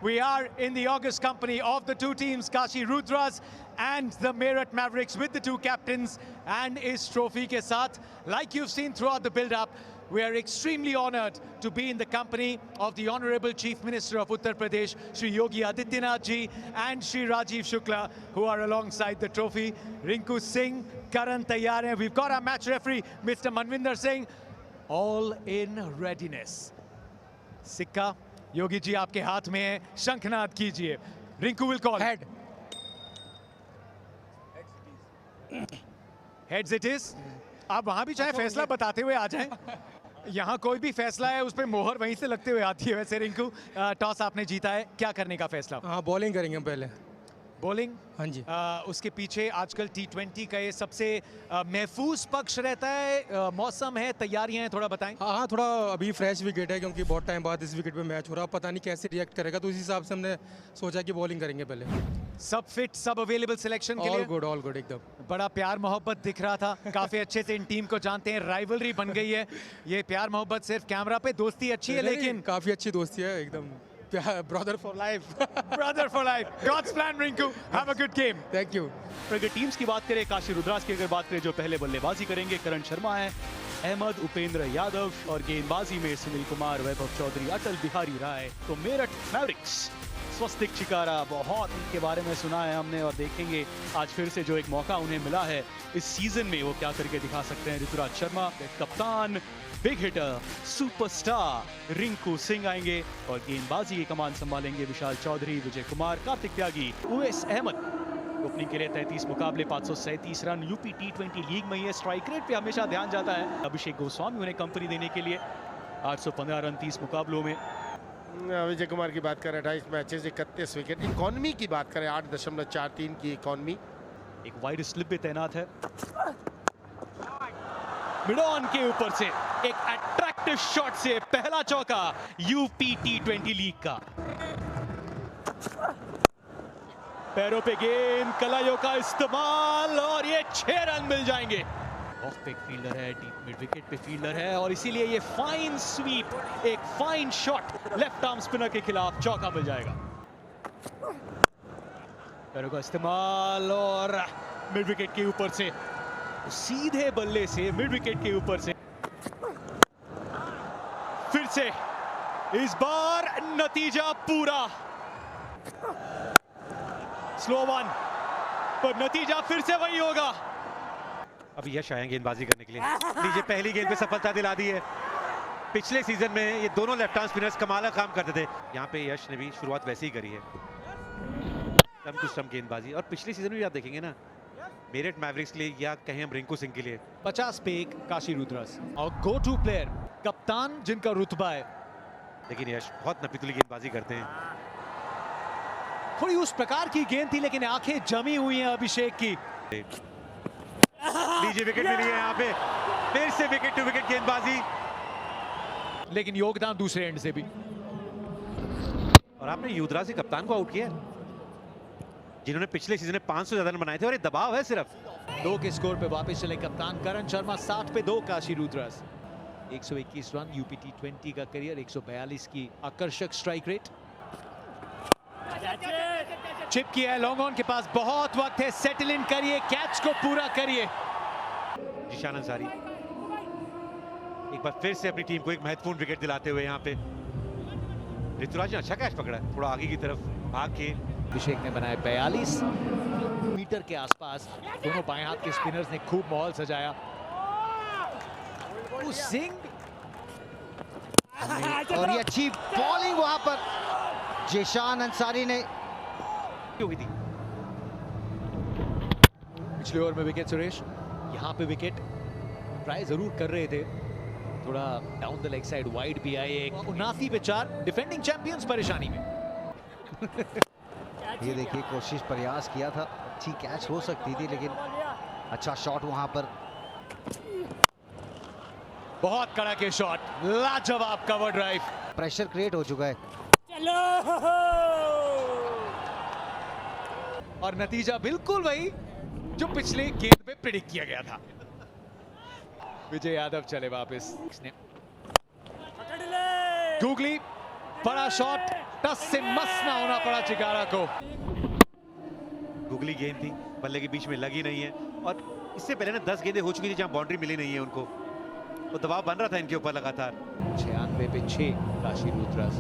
We are in the august company of the two teams, Kashi Rudras and the Meerut Mavericks, with the two captains and his trophy ke saath. Like you've seen throughout the build-up, we are extremely honored to be in the company of the Honorable Chief Minister of Uttar Pradesh, Shri Yogi Adityanath ji, and Shri Rajiv Shukla, who are alongside the trophy. Rinku Singh, Karan taiyar hai. We've got our match referee, Mr. Manvinder Singh, all in readiness. सिक्का योगी जी आपके हाथ में है, शंखनाद कीजिए. Rinku will call. Head. Heads it is. आप वहां भी चाहे फैसला बताते हुए आ जाएं. यहाँ कोई भी फैसला है उस पे मोहर वहीं से लगते हुए आती है. वैसे रिंकू, टॉस आपने जीता है, क्या करने का फैसला? हाँ, बॉलिंग करेंगे हम पहले. बॉलिंग? हाँ जी. उसके पीछे आजकल T20 का ये सबसे महफूज पक्ष रहता है. मौसम है, तैयारियां हैं, थोड़ा बताएं. हाँ, थोड़ा अभी फ्रेश विकेट है क्योंकि बहुत टाइम बाद इस विकेट पे मैच हो रहा है. पता नहीं कैसे रिएक्ट करेगा, तो इस हिसाब से हमने सोचा कि बॉलिंग करेंगे पहले. सब फिट, सब अवेलेबल सिलेक्शन के लिए? ऑल गुड एकदम. बड़ा प्यार मोहब्बत दिख रहा था. काफी अच्छे से इन टीम को जानते हैं. राइवलरी बन गई है. ये प्यार मोहब्बत सिर्फ कैमरा पे, दोस्ती अच्छी है लेकिन काफी अच्छी दोस्ती है एकदम. Brother for life. Brother for life. God's plan, Rinku. Have a good game. Thank you. अगर टीम्स की बात करें, काशी रुद्रास की अगर बात करें, जो पहले बल्लेबाजी करेंगे करण शर्मा है, अहमद उपेंद्र यादव, और गेंदबाजी में सुनील कुमार, वैभव चौधरी, अटल बिहारी राय. तो मेरठ मैवरिक्स, स्वस्तिक चिकारा, बहुत इनके बारे में सुना है हमने और देखेंगे आज फिर से जो एक मौका उन्हें मिला है इस सीजन में, वो क्या करके दिखा सकते हैं. ऋतुराज शर्मा कप्तान, big hitter, superstar Rinku Singh आएंगे और गेंदबाजी की कमान संभालेंगे विशाल चौधरी, विजय कुमार, कार्तिक त्यागी, उवैस अहमद. ओपनिंग के लिए 33 मुकाबले, 537 रन. यूपी T20 लीग में ये स्ट्राइक रेट पे हमेशा ध्यान जाता है. अभिषेक गोस्वामी उन्हें कंपनी देने के लिए 815 रन 30 मुकाबलों में. विजय कुमार की बात करें, 28 मैचेस, 31 विकेट. इकोनॉमी की बात करें, 8.43 की इकोनॉमी. एक वाइड स्लिप भी तैनात है. मिड ऑन के ऊपर से एक अट्रैक्टिव शॉट से पहला चौका यूपी T20 लीग का. पैरों पे गेंद, कलाइयों का इस्तेमाल, और ये 6 रन मिल जाएंगे. ऑफ पे फील्डर है, डीप मिड विकेट पे फील्डर है, और इसीलिए ये फाइन स्वीप, एक fine shot left arm spinner के खिलाफ चौका मिल जाएगा. पैरों का इस्तेमाल और मिड विकेट के ऊपर से, सीधे बल्ले से मिड विकेट के ऊपर से. फिर से इस बार नतीजा पूरा. स्लो वन, पर नतीजा फिर से वही होगा. अभी यश आए गेंदबाजी करने के लिए. लीजिए, पहली गेंद पे सफलता दिला दी है. पिछले सीजन में ये दोनों लेफ्ट आर्म स्पिनर्स कमाल का काम करते थे. यहाँ पे यश ने भी शुरुआत वैसे ही करी है, स्टंप टू स्टंप गेंदबाजी. और पिछले सीजन में आप देखेंगे ना, मेरठ मैवरिक्स के लिए या कहें हम रिंकू सिंह के लिए, 50 पे एक काशी रुद्रस और गो टू प्लेयर, कप्तान जिनका रुतबा है. लेकिन यश बहुत नपीतुली गेंदबाजी करते हैं. थोड़ी उस प्रकार की गेंद थी लेकिन आंखें जमी हुई हैं अभिषेक की. लीजिए, विकेट मिली है यहाँ पे. फिर से विकेट टू विकेट गेंदबाजी, लेकिन योगदान दूसरे एंड से भी. और आपने युवराज कप्तान को आउट किया, जिन्होंने पिछले सीजन में 500 ज्यादा रन बनाए थे, और ये दबाव है सिर्फ. 2 के स्कोर पे वापस चले कप्तान करण शर्मा. 60 पे 2 Kashi Rudras. 121 run, UP T20 का करियर, 142 की आकर्षक स्ट्राइक रेट. चिप किया है, लॉन्ग ऑन के पास बहुत वक्त है. सेटल इन करिए, कैच को पूरा करिए. जिशान अंसारी एक बार फिर से अपनी टीम को एक महत्वपूर्ण विकेट दिलाते हुए यहाँ पे. ऋतुराज ने अच्छा कैच पकड़ा है, थोड़ा आगे की तरफ भाग के. अभिषेक ने बनाया 42 मीटर के आसपास. दोनों बाएं हाथ के स्पिनर्स ने खूब माहौल सजाया. सिंह, और ये अच्छी बॉलिंग वहां पर जिशान अंसारी ने हुई थी. पिछले ओवर में विकेट सुरेश. यहाँ पे विकेट ट्राई जरूर कर रहे थे, थोड़ा down the leg side wide भी आए. 79 पे 4. डिफेंडिंग चैंपियंस परेशानी में. ये देखिए, कोशिश प्रयास किया था, अच्छी कैच हो सकती थी लेकिन अच्छा शॉट वहां पर. बहुत कड़ाके शॉट, लाजवाब कवर ड्राइव. प्रेशर क्रिएट हो चुका है. और नतीजा बिल्कुल वही जो पिछले गेंद पे प्रेडिक्ट किया गया था. विजय यादव चले वापस. गूगली, बड़ा शॉट, टस से मस ना होना पड़ा चिकारा को। गुगली गेंद थी, बल्ले के बीच में लगी नहीं है, और इससे पहले ना 10 गेंदें हो चुकी थी जहां बाउंड्री मिली नहीं है उनको, तो दबाव बन रहा था इनके ऊपर लगातार। 96 पे 6 काशी रुद्रास।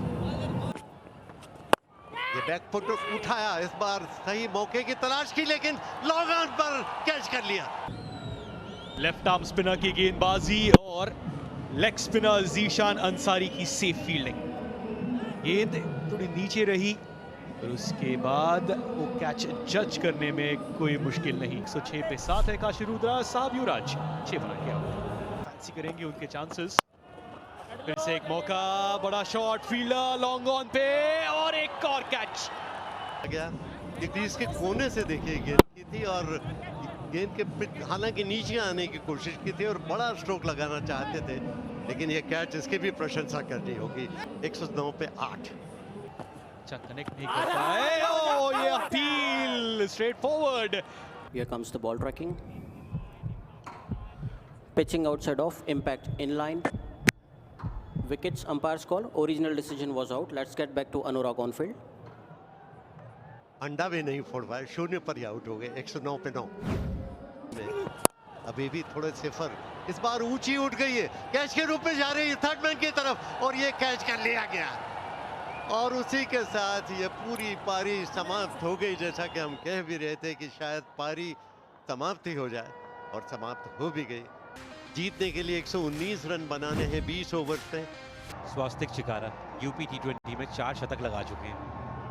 ये बैक फुट उठाया, इस बार सही मौके की तलाश की, लेकिन लॉन्ग ऑन पर कैच कर लिया। लेफ्ट आर्म स्पिनर की गेंदबाजी और लेग स्पिनर जीशान अंसारी की सेफ फील्डिंग। गेंद थोड़ी नीचे रही और उसके बाद वो कैच जज करने में कोई मुश्किल नहीं। 106 पे 7 है काशी रुद्रास, साहब युवराज 6 बना किया। फैंसी करेंगे उनके चांसेस। फिर से एक मौका, बड़ा शॉट, फील्डर लॉन्ग ऑन पे और एक और कैच। गया क्रीज के कोने से देखिए गेंद की थी, और गेंद के हालांकि नीचे आने की कोशिश की थी और बड़ा स्ट्रोक लगाना चाहते थे, लेकिन ये कैच इसकी भी प्रशंसा करनी होगी। 109 पे 8। अच्छा कनेक्ट नहीं कर पाए। ओह, ये appeal straight forward. Here comes the ball tracking. Pitching outside of impact inline. Wickets umpire's call. Original decision was out. Let's get back to Anurag on field. अंडा भी नहीं फोड़ पाए, 0 पर ही आउट हो गए। 109 पे 9। अभी भी थोड़े सिफर, इस बार ऊंची उठ गई है, कैच के रूप में जा रही है थर्ड मैन की तरफ, और ये कैच कर लिया गया। और उसी के साथ ये पूरी पारी समाप्त हो गई। जैसा कि हम कह भी रहे थे कि शायद पारी समाप्ति हो जाए, और समाप्त हो भी गई। जीतने के लिए 119 रन बनाने हैं 20 ओवर पे। स्वास्तिक चिकारा यूपी T20 में 4 शतक लगा चुके हैं।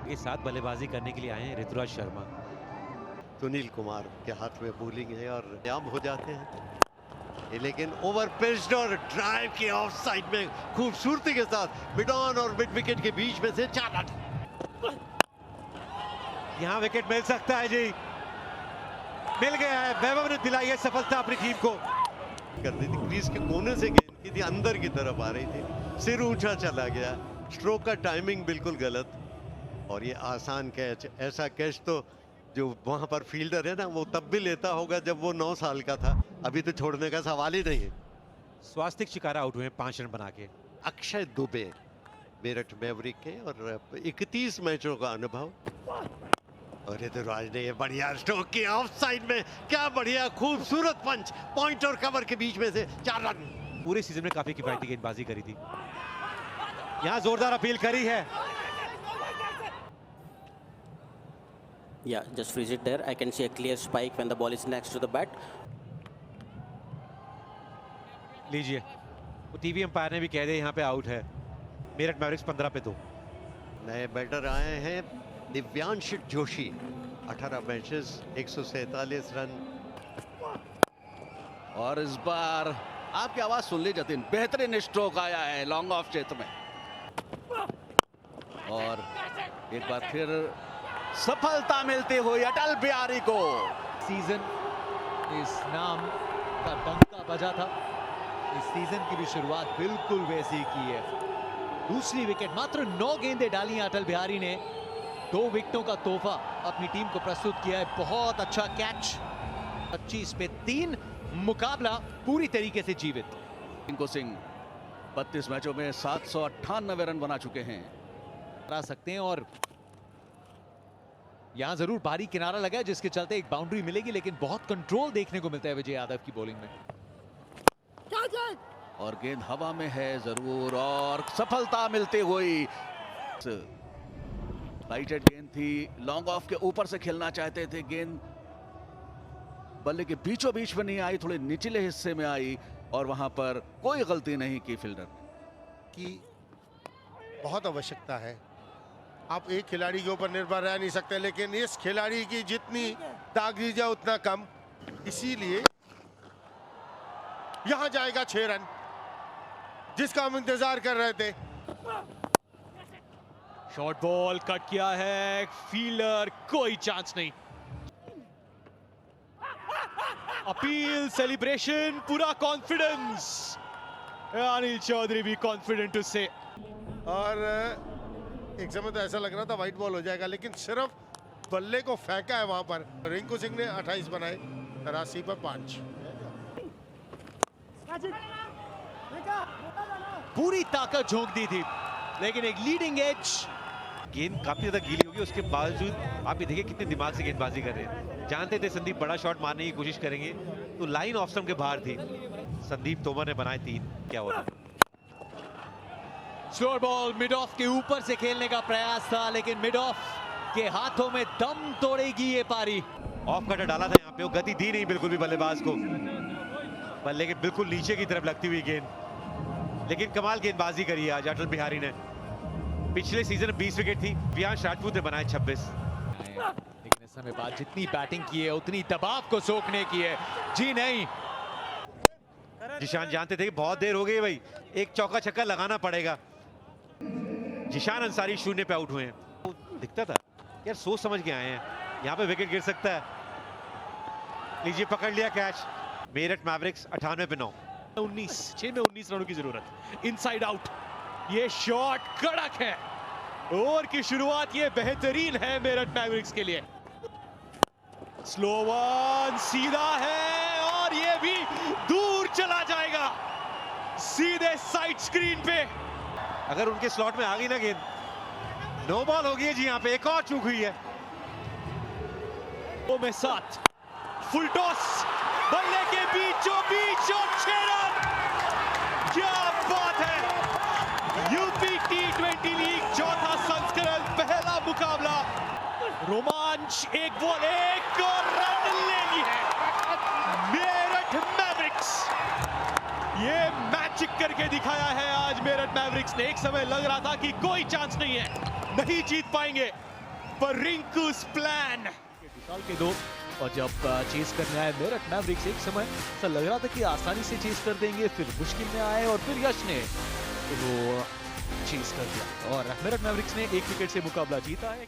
ये 7 बल्लेबाजी करने के लिए आए हैं ऋतुराज शर्मा। सुनील कुमार के हाथ में बॉलिंग है और कामयाब हो जाते हैं। ये लेकिन ओवर पिच्ड और ड्राइव के ऑफ साइड में खूबसूरती के साथ मिड ऑन और मिड विकेट के बीच में से 4 रन। यहाँ विकेट मिल सकता है जी, मिल गया है। वैभव ने दिलाई है सफलता अपनी टीम को। कर दी थी, क्रीज के कोने से गेंद की थी, अंदर की तरफ आ रही थी, सिर ऊंचा चला गया, स्ट्रोक का टाइमिंग बिल्कुल गलत, और ये आसान कैच। ऐसा कैच तो जो वहां पर फील्डर है ना, वो तब भी लेता होगा जब वो 9 साल का था, अभी तो छोड़ने का सवाल ही नहीं है। स्वास्तिक शिकारा आउट हुए 5 रन बना के। अक्षय दुबे मेरठ मैवरिक के, और 31 मैचों का अनुभव। और ऋतुराज ने ये बढ़िया स्ट्रोक की ऑफ साइड में, क्या बढ़िया खूबसूरत पंच, पॉइंट और कवर के बीच में से 4 रन। पूरे सीजन में काफी किफायती गेंदबाजी करी थी, यहाँ जोरदार अपील करी है। Yeah, just freeze it there. I can see a clear spike when the ball is next to the bat. लीजिए, वो टीवी अंपायर ने भी कह दिया यहाँ पे आउट है। मेरठ मैवरिक्स 15 पे 2। नए बैटर आए हैं दिव्यांश जोशी, 18 मैचेस, 147 रन। और इस बार आपकी आवाज सुन ली जतिन, बेहतरीन स्ट्रोक आया है लॉन्ग ऑफ क्षेत्र में, और एक बार फिर सफलता मिलती हुई अटल बिहारी को। सीजन इस नाम का डंका बजा था। इस सीजन की भी शुरुआत बिल्कुल वैसी की है। दूसरी विकेट, मात्र 9 गेंदें डाली हैं अटल बिहारी ने, 2 विकेटों का तोहफा अपनी टीम को प्रस्तुत किया है। बहुत अच्छा कैच। 25 पे 3, मुकाबला पूरी तरीके से जीवित। रिंकू सिंह 32 मैचों में 798 रन बना चुके हैं। करा सकते हैं, और यहां जरूर भारी किनारा लगा है जिसके चलते एक बाउंड्री मिलेगी, लेकिन बहुत कंट्रोल देखने को मिलता है विजय यादव की बॉलिंग में। और गेंद हवा में है जरूर, और सफलता मिलती हुई। राइटेड गेंद थी, लॉन्ग ऑफ के ऊपर से खेलना चाहते थे, गेंद बल्ले के बीचों बीच में नहीं आई, थोड़े निचले हिस्से में आई, और वहां पर कोई गलती नहीं की फील्डर की बहुत आवश्यकता है। आप एक खिलाड़ी के ऊपर निर्भर रह नहीं सकते, लेकिन इस खिलाड़ी की जितनी दाग दी जाए उतना कम, इसीलिए यहां जाएगा 6 रन जिसका हम इंतजार कर रहे थे। शॉर्ट बॉल कट किया है, फील्डर कोई चांस नहीं। अपील, सेलिब्रेशन, पूरा कॉन्फिडेंस। अनिल चौधरी भी कॉन्फिडेंट टू से। और एक समय तो ऐसा लग रहा था वाइट बॉल हो जाएगा, लेकिन सिर्फ बल्ले को फेंका है वहां पर। रिंकू सिंह ने 28 बनाए, 83 पर 5। पूरी ताकत झोंक दी थी, लेकिन एक लीडिंग एज गेंद काफी ज्यादा गीली होगी, उसके बावजूद आप ये देखिए कितने दिमाग से गेंदबाजी कर रहे हैं। जानते थे संदीप बड़ा शॉट मारने की कोशिश करेंगे, तो लाइन ऑफ स्टंप के बाहर थी। संदीप तोमर ने बनाए 3, क्या हो रहा है? स्लोअर बॉल मिड ऑफ के ऊपर से खेलने का प्रयास था, लेकिन मिड ऑफ के हाथों में दम तोड़ेगी ये पारी। ऑफ कटर डाला था यहाँ पे, वो गति दी नहीं बिल्कुल भी बल्लेबाज को, बल्ले के बिल्कुल नीचे की तरफ लगती हुई गेंद। लेकिन कमाल गेंदबाजी करी है आज अटल बिहारी ने। पिछले सीजन 20 विकेट थी, प्रियांश राजपूत ने बनाए 26। लेकिन इस समय बाद जितनी बैटिंग की है उतनी दबाव को सोखने की है। जी नहीं, जिशान जानते थे कि बहुत देर हो गई भाई, एक चौका छक्का लगाना पड़ेगा। जिशान अंसारी 0 पे आउट हुए हैं। वो दिखता था यार, सोच समझ के आए हैं, यहाँ पे विकेट गिर सकता है। लीजिए पकड़ लिया कैच। मेरठ मैवरिक्स 98 पे 9। 6 में 19 रनों की जरूरत। इनसाइड आउट, ये शॉट कड़क है। ओवर की शुरुआत ये बेहतरीन है मेरठ मैवरिक्स के लिए। स्लो वन सीधा है और ये भी दूर चला जाएगा, सीधे साइड स्क्रीन पे। अगर उनके स्लॉट में आ गई ना गेंद, नो बॉल हो गई है जी। यहाँ पे एक और चूक हुई है। वो में 7, फुल टॉस, बल्ले के बीचों बीच और 6 रन। क्या बात है। यूपी T20 लीग चौथा संस्करण, पहला मुकाबला। रोमांच, एक बॉल 1 और रन लेनी है मेरठ मैवरिक्स। ये मैजिक करके दिखाया है आज मेरठ मैवरिक्स ने। एक समय लग रहा था कि कोई चांस नहीं है, नहीं जीत पाएंगे, पर रिंकू's प्लान विशाल के 2। और जब चेस करने आए मेरठ मैवरिक्स, एक समय ऐसा लग रहा था कि आसानी से चेस कर देंगे, फिर मुश्किल में आए और फिर यश ने वो चेस कर दिया और मेरठ मैवरिक्स ने 1 विकेट से मुकाबला जीता है।